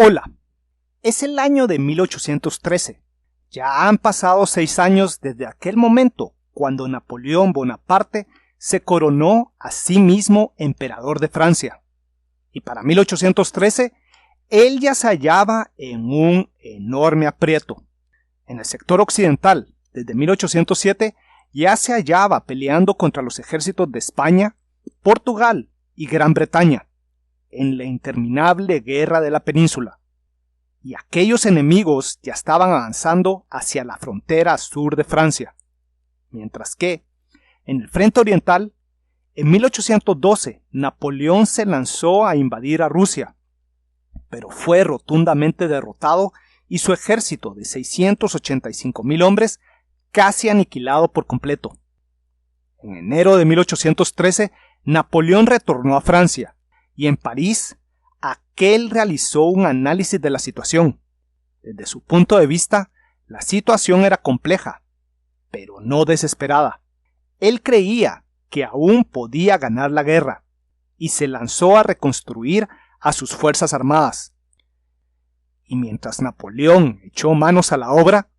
Hola, es el año de 1813. Ya han pasado 6 años desde aquel momento cuando Napoleón Bonaparte se coronó a sí mismo emperador de Francia. Y para 1813, él ya se hallaba en un enorme aprieto. En el sector occidental, desde 1807, ya se hallaba peleando contra los ejércitos de España, Portugal y Gran Bretaña, en la interminable guerra de la península. Y aquellos enemigos ya estaban avanzando hacia la frontera sur de Francia. Mientras que, en el frente oriental, en 1812, Napoleón se lanzó a invadir a Rusia, pero fue rotundamente derrotado y su ejército de 685,000 hombres casi aniquilado por completo. En enero de 1813, Napoleón retornó a Francia y en París, aquel realizó un análisis de la situación. Desde su punto de vista, la situación era compleja, pero no desesperada. Él creía que aún podía ganar la guerra y se lanzó a reconstruir a sus fuerzas armadas. Y mientras Napoleón echó manos a la obra,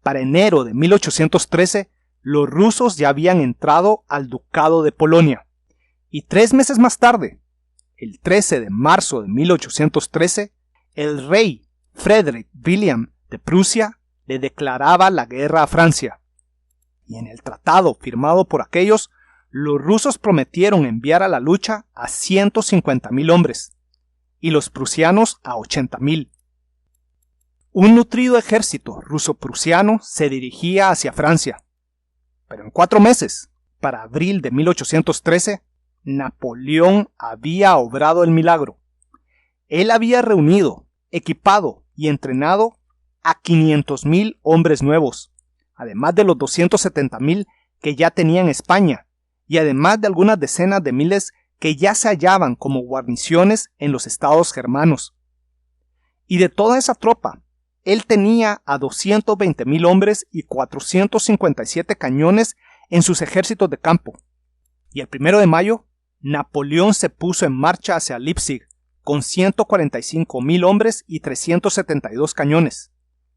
para enero de 1813, los rusos ya habían entrado al Ducado de Polonia. Y 3 meses más tarde, el 13 de marzo de 1813, el rey Frederick William de Prusia le declaraba la guerra a Francia. Y en el tratado firmado por aquellos, los rusos prometieron enviar a la lucha a 150,000 hombres y los prusianos a 80,000. Un nutrido ejército ruso-prusiano se dirigía hacia Francia. Pero en 4 meses, para abril de 1813, Napoleón había obrado el milagro. Él había reunido, equipado y entrenado a 500,000 hombres nuevos, además de los 270,000 que ya tenía en España, y además de algunas decenas de miles que ya se hallaban como guarniciones en los estados germanos. Y de toda esa tropa, él tenía a 220,000 hombres y 457 cañones en sus ejércitos de campo. Y el 1 de mayo, Napoleón se puso en marcha hacia Leipzig con 145,000 hombres y 372 cañones.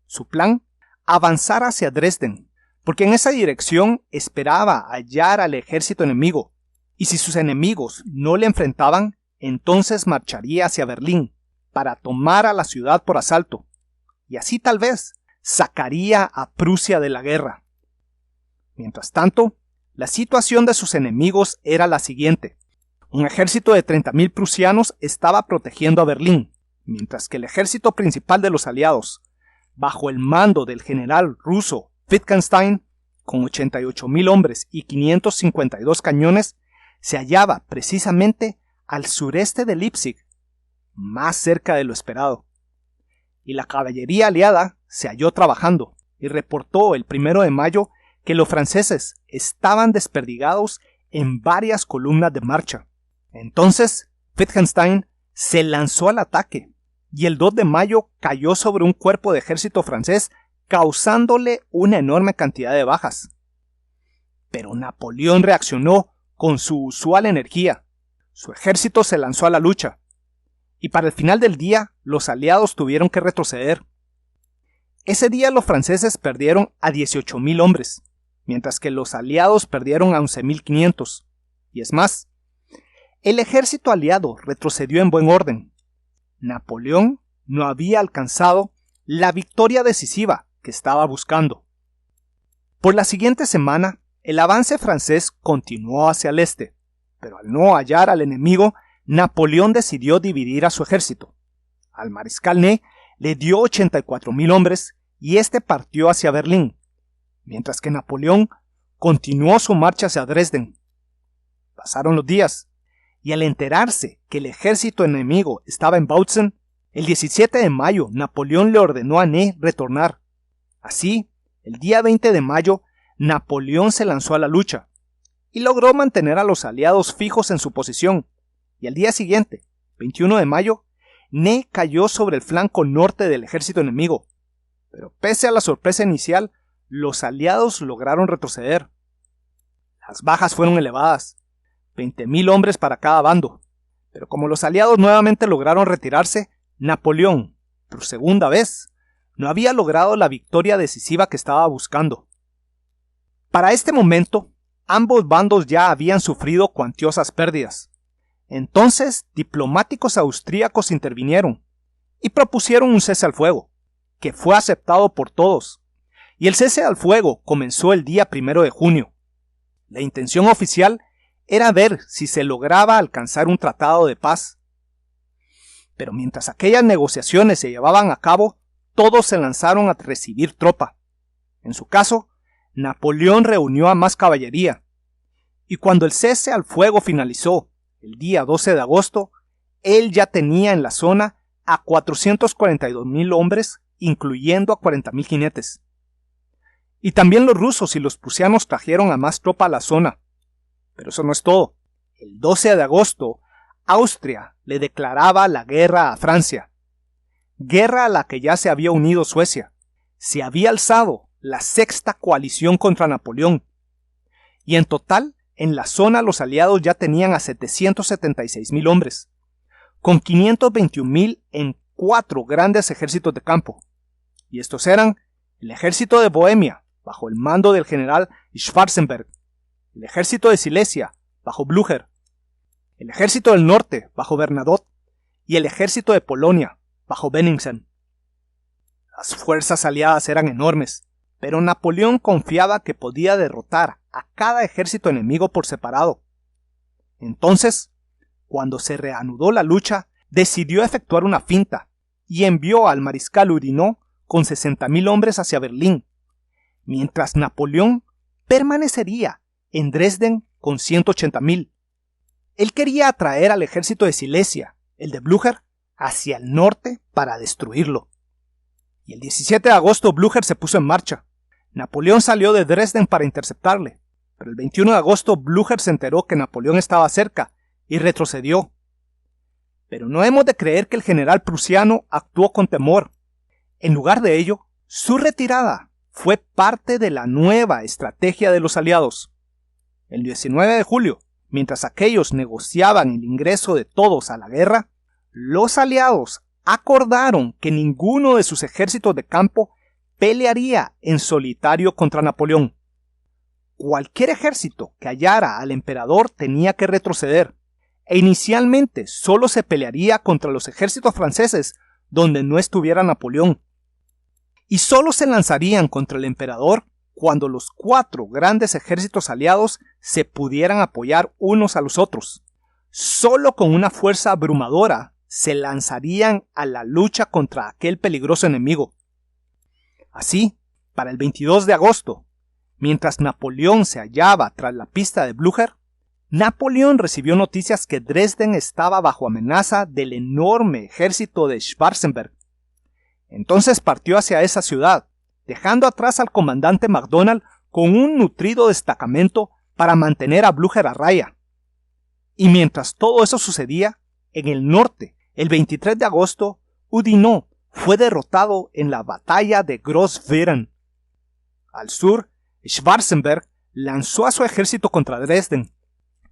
Su plan, avanzar hacia Dresden, porque en esa dirección esperaba hallar al ejército enemigo, y si sus enemigos no le enfrentaban, entonces marcharía hacia Berlín para tomar a la ciudad por asalto, y así tal vez sacaría a Prusia de la guerra. Mientras tanto, la situación de sus enemigos era la siguiente. Un ejército de 30,000 prusianos estaba protegiendo a Berlín, mientras que el ejército principal de los aliados, bajo el mando del general ruso Wittgenstein, con 88,000 hombres y 552 cañones, se hallaba precisamente al sureste de Leipzig, más cerca de lo esperado. Y la caballería aliada se halló trabajando y reportó el 1 de mayo que los franceses estaban desperdigados en varias columnas de marcha. Entonces, Wittgenstein se lanzó al ataque y el 2 de mayo cayó sobre un cuerpo de ejército francés, causándole una enorme cantidad de bajas. Pero Napoleón reaccionó con su usual energía. Su ejército se lanzó a la lucha, y para el final del día los aliados tuvieron que retroceder. Ese día los franceses perdieron a 18,000 hombres, mientras que los aliados perdieron a 11,500. Y es más, el ejército aliado retrocedió en buen orden. Napoleón no había alcanzado la victoria decisiva que estaba buscando. Por la siguiente semana, el avance francés continuó hacia el este, pero al no hallar al enemigo, Napoleón decidió dividir a su ejército. Al mariscal Ney le dio 84,000 hombres y este partió hacia Berlín, mientras que Napoleón continuó su marcha hacia Dresden. Pasaron los días, y al enterarse que el ejército enemigo estaba en Bautzen, el 17 de mayo Napoleón le ordenó a Ney retornar. Así, el día 20 de mayo, Napoleón se lanzó a la lucha, y logró mantener a los aliados fijos en su posición, y al día siguiente, 21 de mayo, Ney cayó sobre el flanco norte del ejército enemigo, pero pese a la sorpresa inicial, los aliados lograron retroceder. Las bajas fueron elevadas, 20,000 hombres para cada bando, pero como los aliados nuevamente lograron retirarse, Napoleón, por segunda vez, no había logrado la victoria decisiva que estaba buscando. Para este momento, ambos bandos ya habían sufrido cuantiosas pérdidas. Entonces, diplomáticos austríacos intervinieron y propusieron un cese al fuego, que fue aceptado por todos, y el cese al fuego comenzó el día 1 de junio. La intención oficial era ver si se lograba alcanzar un tratado de paz. Pero mientras aquellas negociaciones se llevaban a cabo, todos se lanzaron a recibir tropa. En su caso, Napoleón reunió a más caballería, y cuando el cese al fuego finalizó, el día 12 de agosto, él ya tenía en la zona a 442,000 hombres, incluyendo a 40,000 jinetes. Y también los rusos y los prusianos trajeron a más tropa a la zona. Pero eso no es todo. El 12 de agosto, Austria le declaraba la guerra a Francia, guerra a la que ya se había unido Suecia. Se había alzado la sexta coalición contra Napoleón, y en total, en la zona los aliados ya tenían a 776,000 hombres, con 521,000 en 4 grandes ejércitos de campo. Y estos eran el ejército de Bohemia, bajo el mando del general Schwarzenberg, el ejército de Silesia, bajo Blücher, el ejército del norte, bajo Bernadotte, y el ejército de Polonia, bajo Benningsen. Las fuerzas aliadas eran enormes, pero Napoleón confiaba que podía derrotar a cada ejército enemigo por separado. Entonces, cuando se reanudó la lucha, decidió efectuar una finta y envió al mariscal Oudinot con 60,000 hombres hacia Berlín, mientras Napoleón permanecería en Dresden con 180,000. Él quería atraer al ejército de Silesia, el de Blücher, hacia el norte para destruirlo. Y el 17 de agosto Blücher se puso en marcha. Napoleón salió de Dresden para interceptarle, pero el 21 de agosto Blücher se enteró que Napoleón estaba cerca y retrocedió. Pero no hemos de creer que el general prusiano actuó con temor. En lugar de ello, su retirada fue parte de la nueva estrategia de los aliados. El 19 de julio, mientras aquellos negociaban el ingreso de todos a la guerra, los aliados acordaron que ninguno de sus ejércitos de campo pelearía en solitario contra Napoleón. Cualquier ejército que hallara al emperador tenía que retroceder, e inicialmente solo se pelearía contra los ejércitos franceses donde no estuviera Napoleón, y solo se lanzarían contra el emperador cuando los 4 grandes ejércitos aliados se pudieran apoyar unos a los otros. Solo con una fuerza abrumadora se lanzarían a la lucha contra aquel peligroso enemigo. Así, para el 22 de agosto, mientras Napoleón se hallaba tras la pista de Blücher, Napoleón recibió noticias que Dresden estaba bajo amenaza del enorme ejército de Schwarzenberg. Entonces partió hacia esa ciudad, dejando atrás al comandante MacDonald con un nutrido destacamento para mantener a Blücher a raya. Y mientras todo eso sucedía, en el norte, el 23 de agosto, Oudinot fue derrotado en la batalla de Gross-Viren. Al sur, Schwarzenberg lanzó a su ejército contra Dresden,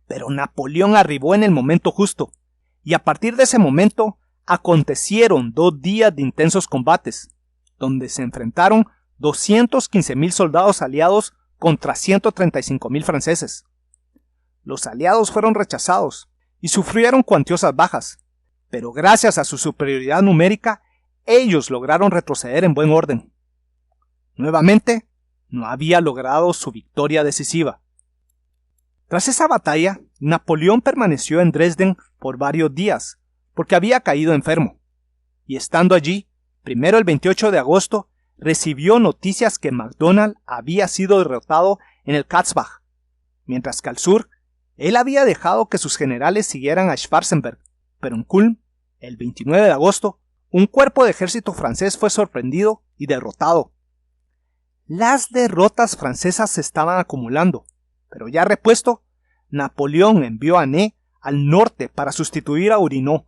pero Napoleón arribó en el momento justo, y a partir de ese momento acontecieron 2 días de intensos combates, donde se enfrentaron 215,000 soldados aliados contra 135,000 franceses. Los aliados fueron rechazados y sufrieron cuantiosas bajas, pero gracias a su superioridad numérica, ellos lograron retroceder en buen orden. Nuevamente, no había logrado su victoria decisiva. Tras esa batalla, Napoleón permaneció en Dresden por varios días, porque había caído enfermo, y estando allí, primero el 28 de agosto, recibió noticias que MacDonald había sido derrotado en el Katzbach, mientras que al sur, él había dejado que sus generales siguieran a Schwarzenberg, pero en Kulm, el 29 de agosto, un cuerpo de ejército francés fue sorprendido y derrotado. Las derrotas francesas se estaban acumulando, pero ya repuesto, Napoleón envió a Ney al norte para sustituir a Oudinot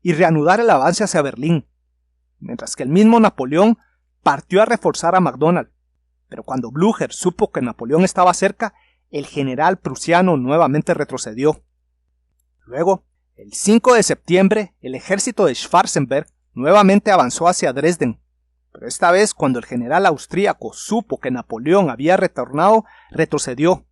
y reanudar el avance hacia Berlín, mientras que el mismo Napoleón partió a reforzar a MacDonald. Pero cuando Blücher supo que Napoleón estaba cerca, el general prusiano nuevamente retrocedió. Luego, el 5 de septiembre, el ejército de Schwarzenberg nuevamente avanzó hacia Dresden, pero esta vez cuando el general austríaco supo que Napoleón había retornado, retrocedió.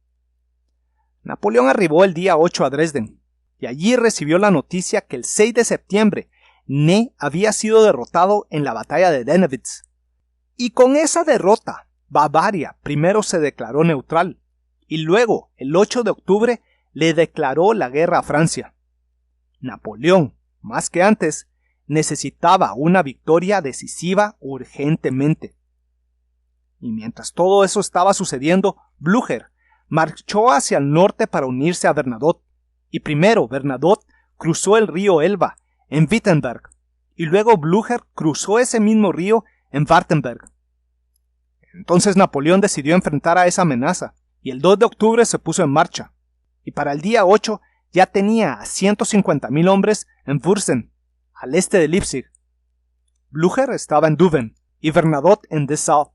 Napoleón arribó el día 8 a Dresden, y allí recibió la noticia que el 6 de septiembre Ney había sido derrotado en la batalla de Dennewitz. Y con esa derrota, Bavaria primero se declaró neutral, y luego, el 8 de octubre, le declaró la guerra a Francia. Napoleón, más que antes, necesitaba una victoria decisiva urgentemente. Y mientras todo eso estaba sucediendo, Blücher marchó hacia el norte para unirse a Bernadotte, y primero Bernadotte cruzó el río Elba en Wittenberg, y luego Blücher cruzó ese mismo río en Wartenberg. Entonces Napoleón decidió enfrentar a esa amenaza, y el 2 de octubre se puso en marcha, y para el día 8 ya tenía a 150.000 hombres en Wurzen, al este de Leipzig. Blücher estaba en Duven y Bernadotte en Dessau,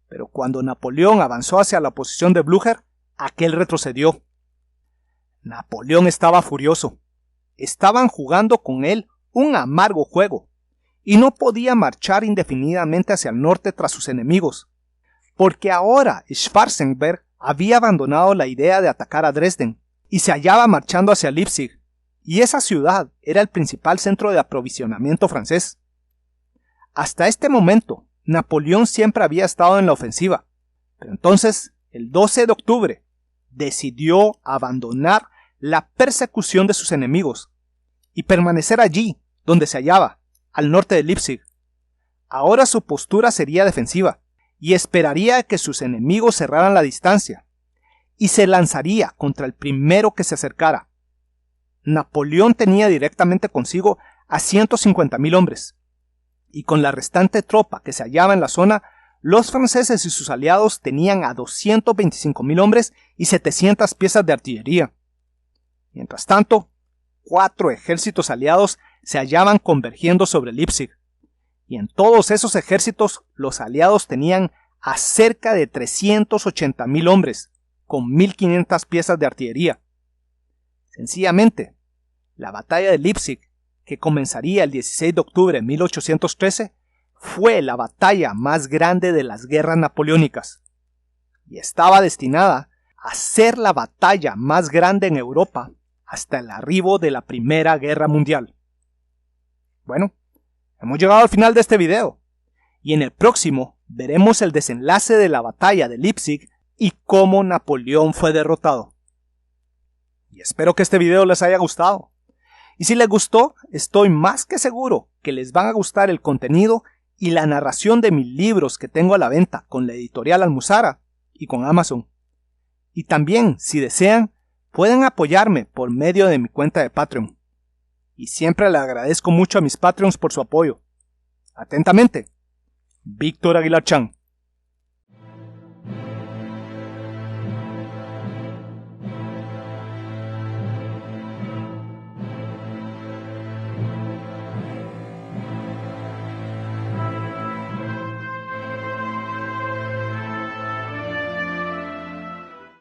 pero cuando Napoleón avanzó hacia la posición de Blücher, aquel retrocedió. Napoleón estaba furioso. Estaban jugando con él un amargo juego, y no podía marchar indefinidamente hacia el norte tras sus enemigos, porque ahora Schwarzenberg había abandonado la idea de atacar a Dresden y se hallaba marchando hacia Leipzig, y esa ciudad era el principal centro de aprovisionamiento francés. Hasta este momento, Napoleón siempre había estado en la ofensiva, pero entonces, el 12 de octubre, decidió abandonar la persecución de sus enemigos y permanecer allí donde se hallaba, al norte de Leipzig. Ahora su postura sería defensiva y esperaría que sus enemigos cerraran la distancia y se lanzaría contra el primero que se acercara. Napoleón tenía directamente consigo a 150.000 hombres, y con la restante tropa que se hallaba en la zona, los franceses y sus aliados tenían a 225.000 hombres y 700 piezas de artillería. Mientras tanto, 4 ejércitos aliados se hallaban convergiendo sobre Leipzig, y en todos esos ejércitos los aliados tenían a cerca de 380.000 hombres, con 1.500 piezas de artillería. Sencillamente, la batalla de Leipzig, que comenzaría el 16 de octubre de 1813, fue la batalla más grande de las guerras napoleónicas, y estaba destinada a ser la batalla más grande en Europa hasta el arribo de la Primera Guerra Mundial. Bueno, hemos llegado al final de este video, y en el próximo veremos el desenlace de la batalla de Leipzig y cómo Napoleón fue derrotado. Y espero que este video les haya gustado. Y si les gustó, estoy más que seguro que les van a gustar el contenido y la narración de mis libros que tengo a la venta con la editorial Almuzara y con Amazon. Y también, si desean, pueden apoyarme por medio de mi cuenta de Patreon. Y siempre le agradezco mucho a mis Patreons por su apoyo. Atentamente, Víctor Aguilar Chan.